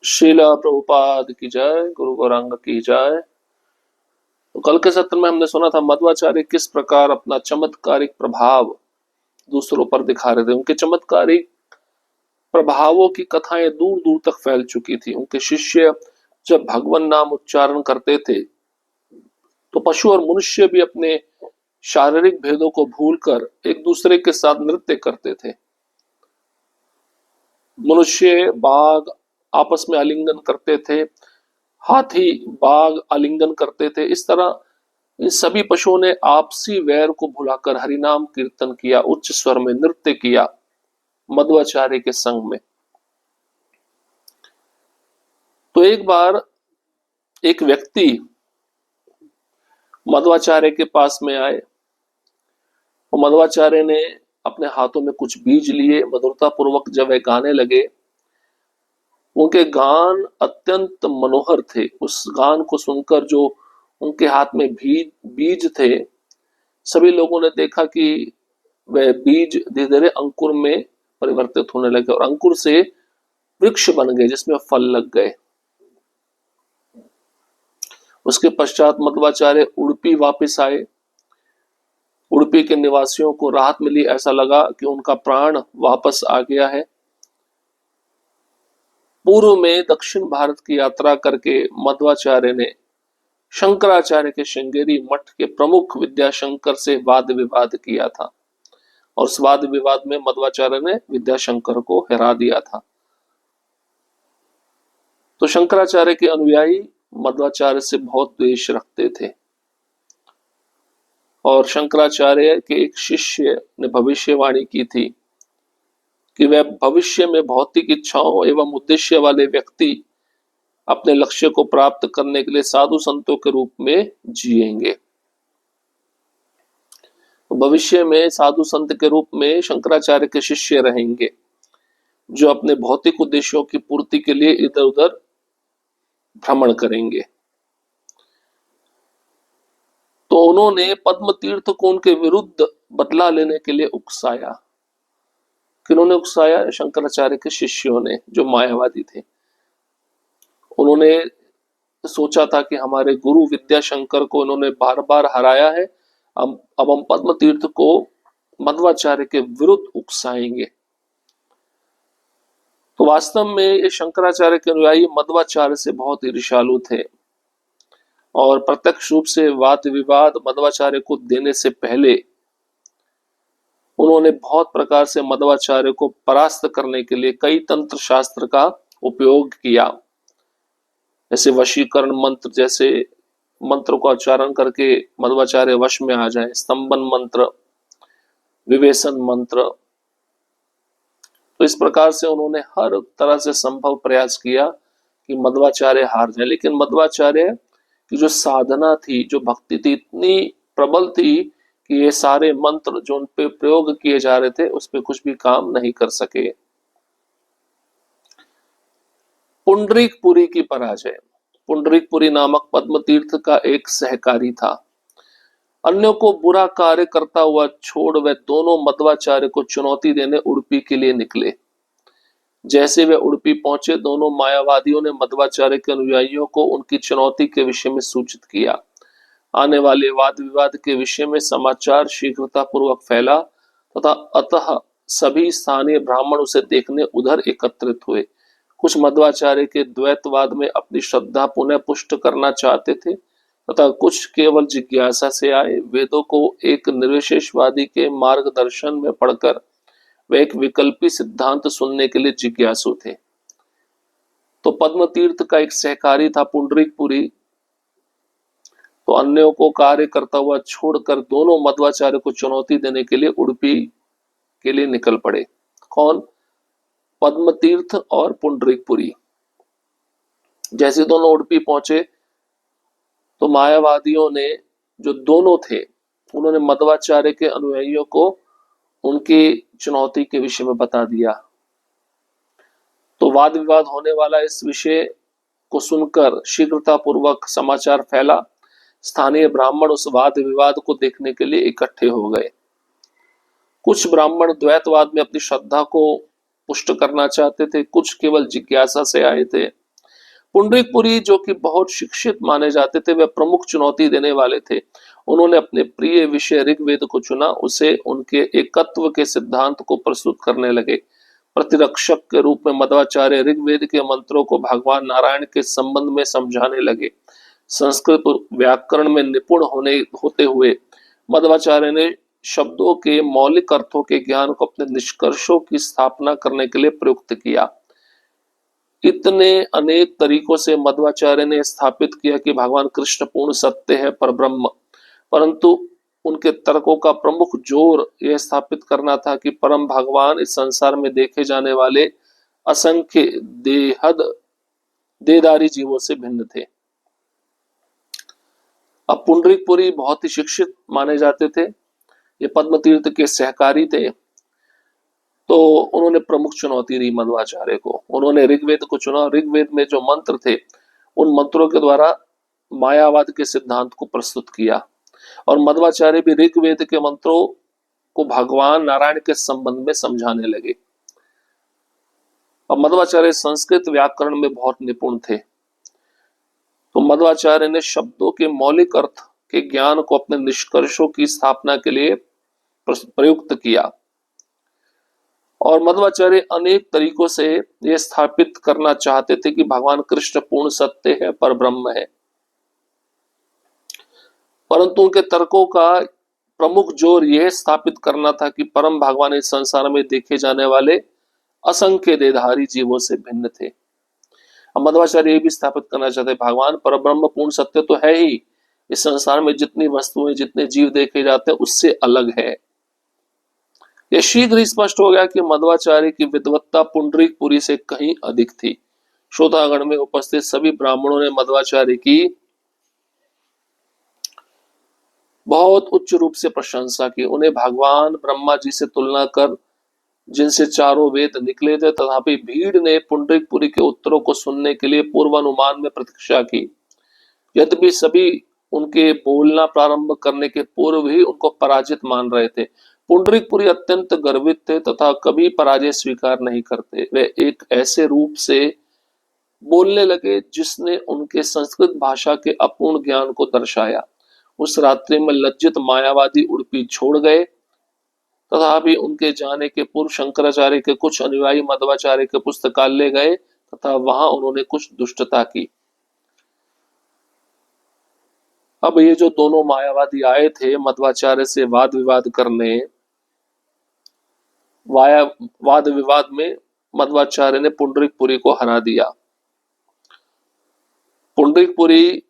शीला प्रभुपाद की जय, गुरु गौरांग की जय। तो कल के सत्र में हमने सुना था मध्वाचार्य किस प्रकार अपना चमत्कारिक प्रभाव दूसरों पर दिखा रहे थे। उनके चमत्कारिक प्रभावों की कथाएं दूर दूर तक फैल चुकी थी। उनके शिष्य जब भगवान नाम उच्चारण करते थे तो पशु और मनुष्य भी अपने शारीरिक भेदों को भूलकर एक दूसरे के साथ नृत्य करते थे। मनुष्य बाघ आपस में आलिंगन करते थे, हाथी बाघ आलिंगन करते थे। इस तरह इन सभी पशुओं ने आपसी वैर को भुलाकर हरिनाम कीर्तन किया, उच्च स्वर में नृत्य किया मध्वाचार्य के संग में। तो एक बार एक व्यक्ति मध्वाचार्य के पास में आए और मध्वाचार्य ने अपने हाथों में कुछ बीज लिए। मधुरता पूर्वक जब वे गाने लगे, उनके गान अत्यंत मनोहर थे। उस गान को सुनकर जो उनके हाथ में बीज थे, सभी लोगों ने देखा कि वह बीज धीरे धीरे अंकुर में परिवर्तित होने लगे और अंकुर से वृक्ष बन गए जिसमें फल लग गए। उसके पश्चात मध्वाचार्य उडुपी वापस आए। उडुपी के निवासियों को राहत मिली, ऐसा लगा कि उनका प्राण वापस आ गया है। पूर्व में दक्षिण भारत की यात्रा करके मध्वाचार्य ने शंकराचार्य के श्रृंगेरी मठ के प्रमुख विद्याशंकर से वाद विवाद किया था और उस वाद विवाद में मध्वाचार्य ने विद्याशंकर को हरा दिया था। तो शंकराचार्य के अनुयायी मध्वाचार्य से बहुत द्वेष रखते थे और शंकराचार्य के एक शिष्य ने भविष्यवाणी की थी कि वह भविष्य में भौतिक इच्छाओं एवं उद्देश्य वाले व्यक्ति अपने लक्ष्य को प्राप्त करने के लिए साधु संतों के रूप में जिएंगे। भविष्य में साधु संत के रूप में शंकराचार्य के शिष्य रहेंगे जो अपने भौतिक उद्देश्यों की पूर्ति के लिए इधर उधर भ्रमण करेंगे। तो उन्होंने पद्म तीर्थ को उनके विरुद्ध बदला लेने के लिए उकसाया। किन्होंने उकसाया? शंकराचार्य के शिष्यों ने, जो मायावादी थे। उन्होंने सोचा था कि हमारे गुरु विद्याशंकर को उन्होंने बार बार हराया है, अब हम पद्म तीर्थ को मध्वाचार्य के विरुद्ध उकसाएंगे। तो वास्तव में ये शंकराचार्य के अनुयायी मध्वाचार्य से बहुत ईर्ष्यालु थे और प्रत्यक्ष रूप से वाद विवाद मध्वाचार्य को देने से पहले उन्होंने बहुत प्रकार से मध्वाचार्य को परास्त करने के लिए कई तंत्र शास्त्र का उपयोग किया। जैसे वशीकरण मंत्र जैसे मंत्र का उच्चारण करके मध्वाचार्य वश में आ जाए, स्तंभन मंत्र, विवेशन मंत्र। तो इस प्रकार से उन्होंने हर तरह से संभव प्रयास किया कि मध्वाचार्य हार जाए। लेकिन मध्वाचार्य की जो साधना थी, जो भक्ति थी, इतनी प्रबल थी कि ये सारे मंत्र जो उन पे प्रयोग किए जा रहे थे उस पे कुछ भी काम नहीं कर सके। पुंडरीकपुरी की पराजय। पुंडरीकपुरी नामक पद्म तीर्थ का एक सहकारी था। अन्यों को बुरा कार्य करता हुआ छोड़ वे दोनों मध्वाचार्य को चुनौती देने उडुपी के लिए निकले। जैसे वे उडुपी पहुंचे, दोनों मायावादियों ने मध्वाचार्य के अनुयायियों को उनकी चुनौती के विषय में सूचित किया। आने वाले वाद विवाद के विषय में समाचार शीघ्रता पूर्वक फैला तथा अतः सभी स्थानीय ब्राह्मण उसे देखने उधर एकत्रित हुए। कुछ मध्वाचार्य के द्वैतवाद में अपनी श्रद्धा पुनः पुष्ट करना चाहते थे तथा कुछ केवल जिज्ञासा से आए। वेदों को एक निर्विशेषवादी के मार्गदर्शन में पढ़कर वे एक विकल्पी सिद्धांत सुनने के लिए जिज्ञासु थे। तो पद्म तीर्थ का एक सहकारी था पुंडरीकपुरी, तो अन्यों को कार्य करता हुआ छोड़कर दोनों मध्वाचार्य को चुनौती देने के लिए उडुपी के लिए निकल पड़े। कौन? पद्म तीर्थ और पुंडरीकपुरी। जैसे दोनों उडुपी पहुंचे तो मायावादियों ने, जो दोनों थे, उन्होंने मध्वाचार्य के अनुयायियों को उनकी चुनौती के विषय में बता दिया। तो वाद विवाद होने वाला इस विषय को सुनकर शीघ्रता पूर्वक समाचार फैला। स्थानीय ब्राह्मण उस वाद विवाद को देखने के लिए इकट्ठे हो गए। कुछ ब्राह्मण द्वैतवाद में अपनी श्रद्धा को पुष्ट करना चाहते थे, कुछ केवल जिज्ञासा से आए थे। पुंडरीकपुरी जो कि बहुत शिक्षित माने जाते थे, वे प्रमुख चुनौती देने वाले थे। उन्होंने अपने प्रिय विषय ऋग्वेद को चुना, उसे उनके एकत्व के सिद्धांत को प्रस्तुत करने लगे। प्रतिरक्षक के रूप में मध्वाचार्य ऋग्वेद के मंत्रों को भगवान नारायण के संबंध में समझाने लगे। संस्कृत व्याकरण में निपुण होते हुए मध्वाचार्य ने शब्दों के मौलिक अर्थों के ज्ञान को अपने निष्कर्षों की स्थापना करने के लिए प्रयुक्त किया। इतने अनेक तरीकों से मध्वाचार्य ने स्थापित किया कि भगवान कृष्ण पूर्ण सत्य है, परब्रह्म, परंतु उनके तर्कों का प्रमुख जोर यह स्थापित करना था कि परम भगवान इस संसार में देखे जाने वाले असंख्य देहधारी जीवों से भिन्न थे। अब पुंडरीकपुरी बहुत ही शिक्षित माने जाते थे, ये पद्म तीर्थ के सहकारी थे, तो उन्होंने प्रमुख चुनौती दी मध्वाचार्य को। उन्होंने ऋग्वेद को चुना। ऋग्वेद में जो मंत्र थे उन मंत्रों के द्वारा मायावाद के सिद्धांत को प्रस्तुत किया, और मध्वाचार्य भी ऋग्वेद के मंत्रों को भगवान नारायण के संबंध में समझाने लगे। अब मध्वाचार्य संस्कृत व्याकरण में बहुत निपुण थे, तो मध्वाचार्य ने शब्दों के मौलिक अर्थ के ज्ञान को अपने निष्कर्षों की स्थापना के लिए प्रयुक्त किया, और मध्वाचार्य अनेक तरीकों से यह स्थापित करना चाहते थे कि भगवान कृष्ण पूर्ण सत्य है, परब्रह्म है, परंतु उनके तर्कों का प्रमुख जोर यह स्थापित करना था कि परम भगवान इस संसार में देखे जाने वाले असंख्य देहधारी जीवों से भिन्न थे। अब मध्वाचार्य ये भी स्थापित करना चाहते भगवान परब्रह्म पूर्ण सत्य तो है ही, इस संसार में जितनी वस्तुएं जितने जीव देखे जाते हैं उससे अलग है। यह शीघ्र ही स्पष्ट हो गया कि मध्वाचार्य की विद्वत्ता पुंडरीकपुरी से कहीं अधिक थी। श्रोतागण में उपस्थित सभी ब्राह्मणों ने मध्वाचार्य की बहुत उच्च रूप से प्रशंसा की। उन्हें भगवान ब्रह्मा जी से तुलना कर जिनसे चारों वेद निकले थे, तथापि भीड़ ने पुंडरीकपुरी के उत्तरों को सुनने के लिए पूर्वानुमान में प्रतीक्षा की। यद्यपि सभी उनके बोलना प्रारंभ करने के पूर्व ही उनको पराजित मान रहे थे। पुंडरीकपुरी अत्यंत गर्वित थे तथा कभी पराजय स्वीकार नहीं करते। वे एक ऐसे रूप से बोलने लगे जिसने उनके संस्कृत भाषा के अपूर्ण ज्ञान को दर्शाया। उस रात्रि में लज्जित मायावादी उड़पी छोड़ गए, तथापि उनके जाने के पूर्व शंकराचार्य के कुछ अनुयायी मध्वाचार्य के पुस्तकालय गए तथा वहां उन्होंने कुछ दुष्टता की। अब ये जो दोनों मायावादी आए थे मध्वाचार्य से वाद विवाद करने, वाद विवाद में मध्वाचार्य ने पुंडरीकपुरी को हरा दिया। पुंडरीकपुरी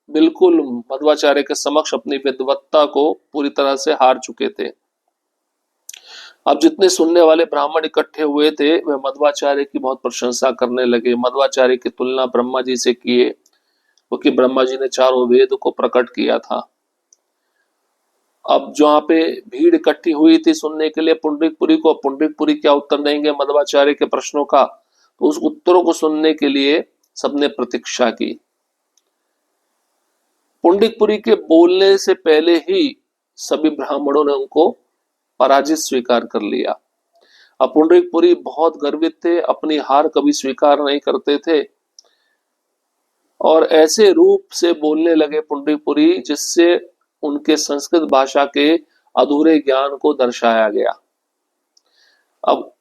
बिल्कुल मध्वाचार्य के समक्ष अपनी विद्वत्ता को पूरी तरह से हार चुके थे। अब जितने सुनने वाले ब्राह्मण इकट्ठे हुए थे वे मध्वाचार्य की बहुत प्रशंसा करने लगे। मध्वाचार्य की तुलना ब्रह्मा जी से किए, क्योंकि ब्रह्मा जी ने चारों वेद को प्रकट किया था। अब जहाँ पे भीड़ इकट्ठी हुई थी सुनने के लिए पुंडरीकपुरी को, पुंडरीकपुरी क्या उत्तर देंगे मध्वाचार्य के प्रश्नों का, तो उस उत्तरों को सुनने के लिए सबने प्रतीक्षा की। पुंडरीकपुरी के बोलने से पहले ही सभी ब्राह्मणों ने उनको पराजित स्वीकार कर लिया। अब पुंडरीकपुरी बहुत गर्वित थे, अपनी हार कभी स्वीकार नहीं करते थे, और ऐसे रूप से बोलने लगे पुंडरीकपुरी जिससे उनके संस्कृत भाषा के अधूरे ज्ञान को दर्शाया गया। अब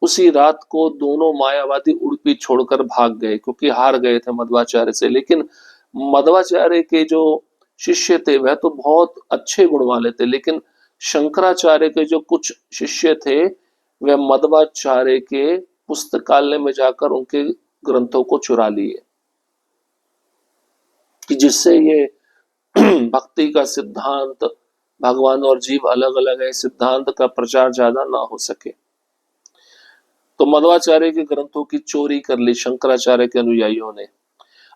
उसी रात को दोनों मायावादी उड़पी छोड़कर भाग गए, क्योंकि हार गए थे मध्वाचार्य से। लेकिन मध्वाचार्य के जो शिष्य थे वह तो बहुत अच्छे गुण वाले थे, लेकिन शंकराचार्य के जो कुछ शिष्य थे वे मध्वाचार्य के पुस्तकालय में जाकर उनके ग्रंथों को चुरा लिए, कि जिससे ये भक्ति का सिद्धांत, भगवान और जीव अलग अलग है, सिद्धांत का प्रचार ज्यादा ना हो सके। तो मध्वाचार्य के ग्रंथों की चोरी कर ली शंकराचार्य के अनुयायियों ने।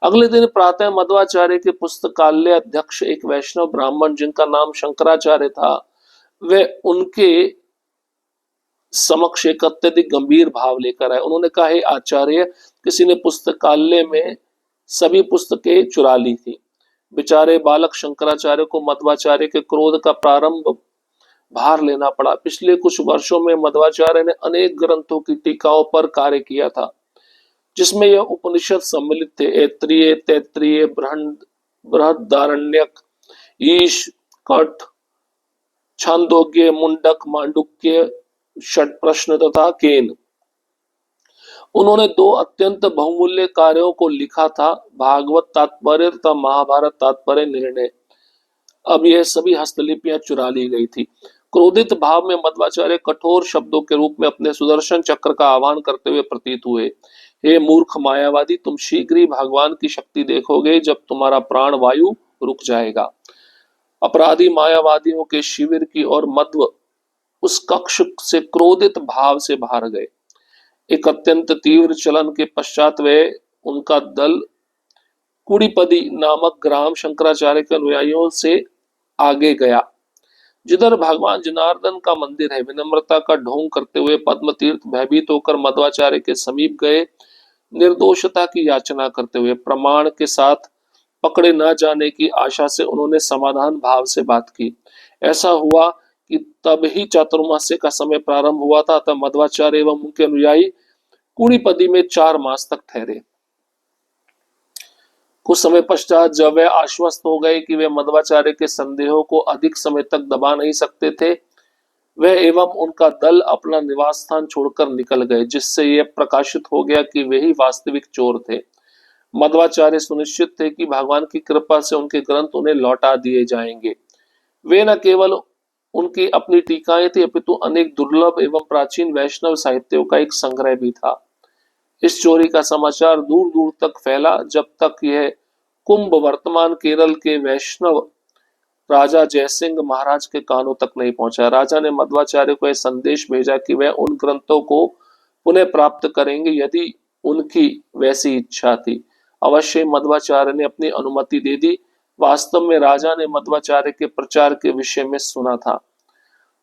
अगले दिन प्रातः मध्वाचार्य के पुस्तकालय अध्यक्ष एक वैष्णव ब्राह्मण जिनका नाम शंकराचार्य था, वे उनके समक्ष एक अत्यधिक गंभीर भाव लेकर आए। उन्होंने कहा, हे आचार्य, किसी ने पुस्तकालय में सभी पुस्तकें चुरा ली थी। बेचारे बालक शंकराचार्य को मध्वाचार्य के क्रोध का प्रारंभ भार लेना पड़ा। पिछले कुछ वर्षों में मध्वाचार्य ने अनेक ग्रंथों की टीकाओं पर कार्य किया था। जिसमें यह उपनिषद सम्मिलित थे: ऐत्रेय, तैत्तिरीय, बृहदारण्यक, ईश, कठ, छांदोग्य, मुंडक, मांडुक्य, षट्प्रश्न तथा केन। उन्होंने दो अत्यंत बहुमूल्य कार्यों को लिखा था: भागवत तात्पर्य तथा महाभारत तात्पर्य निर्णय। अब यह सभी हस्तलिपियां चुरा ली गई थी। क्रोधित भाव में मध्वाचार्य कठोर शब्दों के रूप में अपने सुदर्शन चक्र का आह्वान करते हुए प्रतीत हुए: हे मूर्ख मायावादी, तुम शीघ्र ही भगवान की शक्ति देखोगे जब तुम्हारा प्राण वायु रुक जाएगा। अपराधी मायावादियों के शिविर की ओर मध्व उस कक्ष से क्रोधित भाव से बाहर गए। एक अत्यंत तीव्र चलन के पश्चात वे उनका दल कुड़ीपदी नामक ग्राम शंकराचार्य के अनुयायियों से आगे गया, जिधर भगवान जनार्दन का मंदिर है। विनम्रता का ढोंग करते हुए पद्म तीर्थ भयभीत होकर मध्वाचार्य के समीप गए। निर्दोषता की याचना करते हुए प्रमाण के साथ पकड़े न जाने की आशा से उन्होंने समाधान भाव से बात की। ऐसा हुआ कि तब ही चातुर्मास्य का समय प्रारंभ हुआ था। तब मध्वाचार्य एवं उनके अनुयायी कुड़ीपदी में 4 मास तक ठहरे। कुछ समय पश्चात जब वे आश्वस्त हो गए कि वे मध्वाचार्य के संदेहों को अधिक समय तक दबा नहीं सकते थे, वे एवं उनका दल अपना निवास स्थान छोड़कर निकल गए, जिससे यह प्रकाशित हो गया कि वे ही वास्तविक चोर थे। मध्वाचार्य सुनिश्चित थे कि भगवान की कृपा से उनके ग्रंथ उन्हें लौटा दिए जाएंगे। वे न केवल उनकी अपनी टीकाएं थी, अपितु अनेक दुर्लभ एवं प्राचीन वैष्णव साहित्यों का एक संग्रह भी था। इस चोरी का समाचार दूर दूर तक फैला, जब तक यह कुंभ वर्तमान केरल के वैष्णव राजा जयसिंह महाराज के कानों तक नहीं पहुंचा। राजा ने मध्वाचार्य को यह संदेश भेजा कि वह उन ग्रंथों को पुनः प्राप्त करेंगे यदि उनकी वैसी इच्छा थी। अवश्य मध्वाचार्य ने अपनी अनुमति दे दी। वास्तव में राजा ने मध्वाचार्य के प्रचार के विषय में सुना था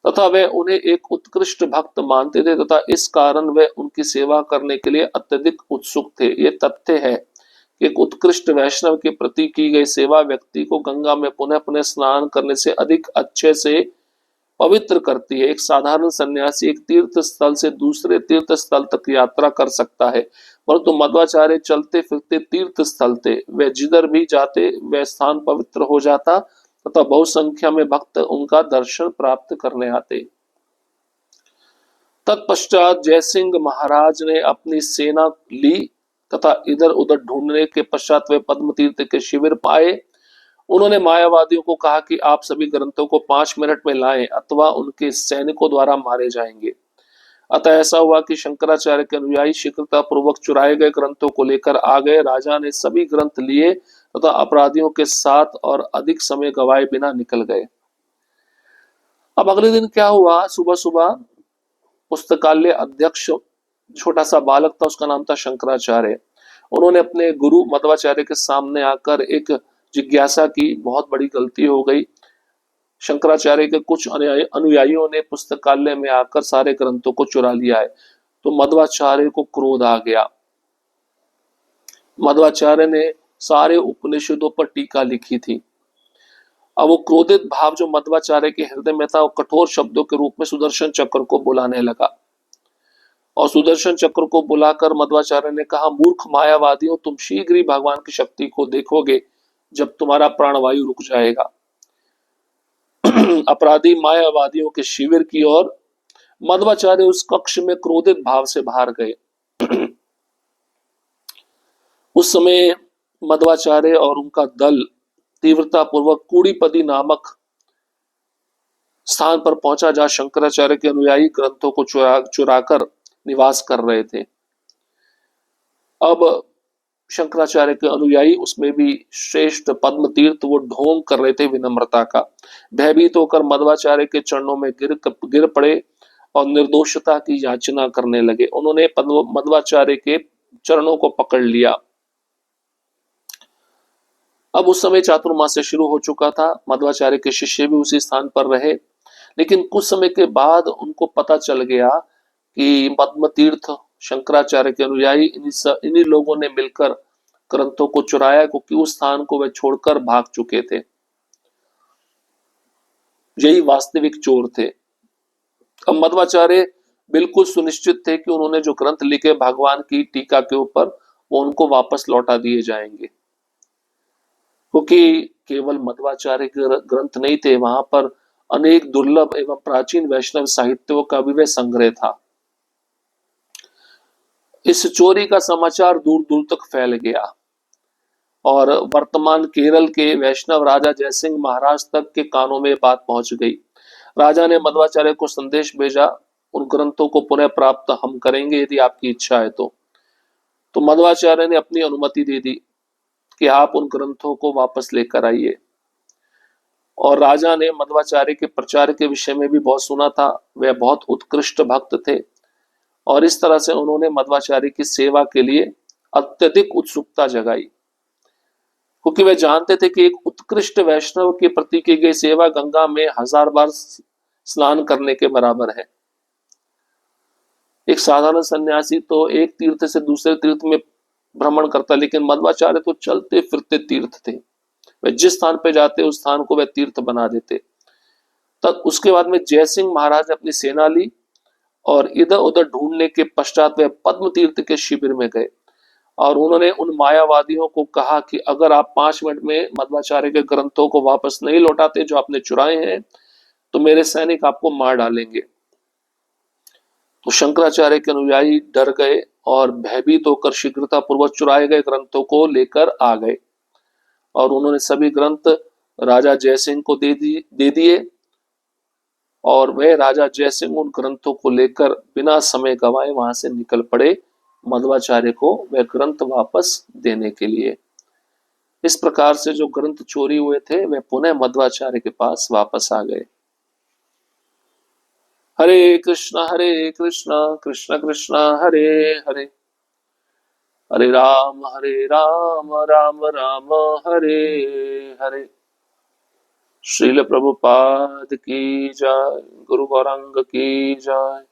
तथा वे उन्हें एक उत्कृष्ट भक्त मानते थे तथा इस कारण वे उनकी सेवा करने के लिए अत्यधिक उत्सुक थे। ये तथ्य है कि एक उत्कृष्ट वैष्णव के प्रति की गई सेवा व्यक्ति को गंगा में पुनः पुनः स्नान करने से अधिक अच्छे से पवित्र करती है। एक साधारण सन्यासी एक तीर्थ स्थल से दूसरे तीर्थ स्थल तक यात्रा कर सकता है, परंतु मध्वाचार्य चलते फिरते तीर्थ स्थल थे। वे जिधर भी जाते वह स्थान पवित्र हो जाता तथा बहुसंख्या में भक्त उनका दर्शन प्राप्त करने आते। तत्पश्चात जयसिंह महाराज ने अपनी सेना ली तथा इधर उधर ढूंढने के पश्चात वे पद्म तीर्थ के शिविर पाए। उन्होंने मायावादियों को कहा कि आप सभी ग्रंथों को 5 मिनट में लाएं अथवा उनके सैनिकों द्वारा मारे जाएंगे। अतः ऐसा हुआ कि शंकराचार्य के अनुयायी शीघ्रता पूर्वक चुराए गए ग्रंथों को लेकर आ गए। राजा ने सभी ग्रंथ लिए तथा अपराधियों के साथ और अधिक समय गवाए बिना निकल गए। अब अगले दिन क्या हुआ? सुबह सुबह पुस्तकालय अध्यक्ष छोटा सा बालक था, उसका नाम था शंकराचार्य। उन्होंने अपने गुरु मध्वाचार्य के सामने आकर एक जिज्ञासा की। बहुत बड़ी गलती हो गई। शंकराचार्य के कुछ अनुयायियों ने पुस्तकालय में आकर सारे ग्रंथों को चुरा लिया है। तो मध्वाचार्य को क्रोध आ गया। मध्वाचार्य ने सारे उपनिषदों पर टीका लिखी थी। अब वो क्रोधित भाव जो मध्वाचार्य के हृदय में था, वो कठोर शब्दों के रूप में सुदर्शन चक्र को बुलाने लगा। और सुदर्शन चक्र को बुलाकर मध्वाचार्य ने कहा, मूर्ख मायावादियों, तुम शीघ्र ही भगवान की शक्ति को देखोगे जब तुम्हारा प्राणवायु रुक जाएगा। अपराधी मायावादियों के शिविर की ओर मध्वाचार्य उस कक्ष में क्रोधित भाव से बाहर गए। उस समय मध्वाचार्य और उनका दल तीव्रता पूर्वक कुड़ीपदी नामक स्थान पर पहुंचा, जहां शंकराचार्य के अनुयायी ग्रंथों को चुराकर निवास कर रहे थे। अब शंकराचार्य के अनुयायी, उसमें भी श्रेष्ठ पद्म तीर्थ, वो ढोंग कर रहे थे विनम्रता का। भयभीत होकर मध्वाचार्य के चरणों में गिर पड़े और निर्दोषता की याचना करने लगे। उन्होंने मध्वाचार्य के चरणों को पकड़ लिया। अब उस समय चातुर्मास्य शुरू हो चुका था। मध्वाचार्य के शिष्य भी उसी स्थान पर रहे, लेकिन कुछ समय के बाद उनको पता चल गया कि पद्म तीर्थ शंकराचार्य के अनुयायी इन्हीं लोगों ने मिलकर ग्रंथों को चुराया, क्योंकि उस स्थान को वे छोड़कर भाग चुके थे। यही वास्तविक चोर थे। अब मध्वाचार्य बिल्कुल सुनिश्चित थे कि उन्होंने जो ग्रंथ लिखे भगवान की टीका के ऊपर, वो उनको वापस लौटा दिए जाएंगे, क्योंकि केवल मध्वाचार्य के ग्रंथ नहीं थे, वहां पर अनेक दुर्लभ एवं प्राचीन वैष्णव साहित्यों का भी वह संग्रह था। इस चोरी का समाचार दूर दूर तक फैल गया और वर्तमान केरल के वैष्णव राजा जयसिंह महाराज तक के कानों में बात पहुंच गई। राजा ने मध्वाचार्य को संदेश भेजा, उन ग्रंथों को पुनः प्राप्त हम करेंगे यदि आपकी इच्छा है तो मध्वाचार्य ने अपनी अनुमति दे दी कि आप उन ग्रंथों को वापस लेकर आइए। और राजा ने मध्वाचार्य के प्रचार के विषय में भी बहुत सुना था, वह बहुत उत्कृष्ट भक्त थे और इस तरह से उन्होंने मध्वाचार्य की सेवा के लिए अत्यधिक उत्सुकता जगाई, क्योंकि वे जानते थे कि एक उत्कृष्ट वैष्णव के प्रति की गई सेवा गंगा में 1000 बार स्नान करने के बराबर है। एक साधारण सन्यासी तो एक तीर्थ से दूसरे तीर्थ में भ्रमण करता, लेकिन मध्वाचार्य तो चलते फिरते तीर्थ थे। वे जिस स्थान पे जाते उस स्थान को वे तीर्थ बना देते। तब उसके बाद में जयसिंह महाराज ने अपनी सेना ली और इधर उधर ढूंढने के पश्चात वे पद्म तीर्थ के शिविर में गए और उन्होंने उन मायावादियों को कहा कि अगर आप 5 मिनट में मध्वाचार्य के ग्रंथों को वापस नहीं लौटाते जो आपने चुराए हैं तो मेरे सैनिक आपको मार डालेंगे। तो शंकराचार्य के अनुयायी डर गए और भयभीत होकर शीघ्रता पूर्वक चुराए गए ग्रंथों को लेकर आ गए और उन्होंने सभी ग्रंथ राजा जयसिंह को दे दिए और वह राजा जयसिंह उन ग्रंथों को लेकर बिना समय गवाए वहां से निकल पड़े मध्वाचार्य को वह ग्रंथ वापस देने के लिए। इस प्रकार से जो ग्रंथ चोरी हुए थे वे पुनः मध्वाचार्य के पास वापस आ गए। हरे कृष्णा कृष्ण कृष्ण हरे हरे, हरे राम राम राम हरे हरे। श्रील प्रभुपाद की जय, गुरु गौरांग की जय।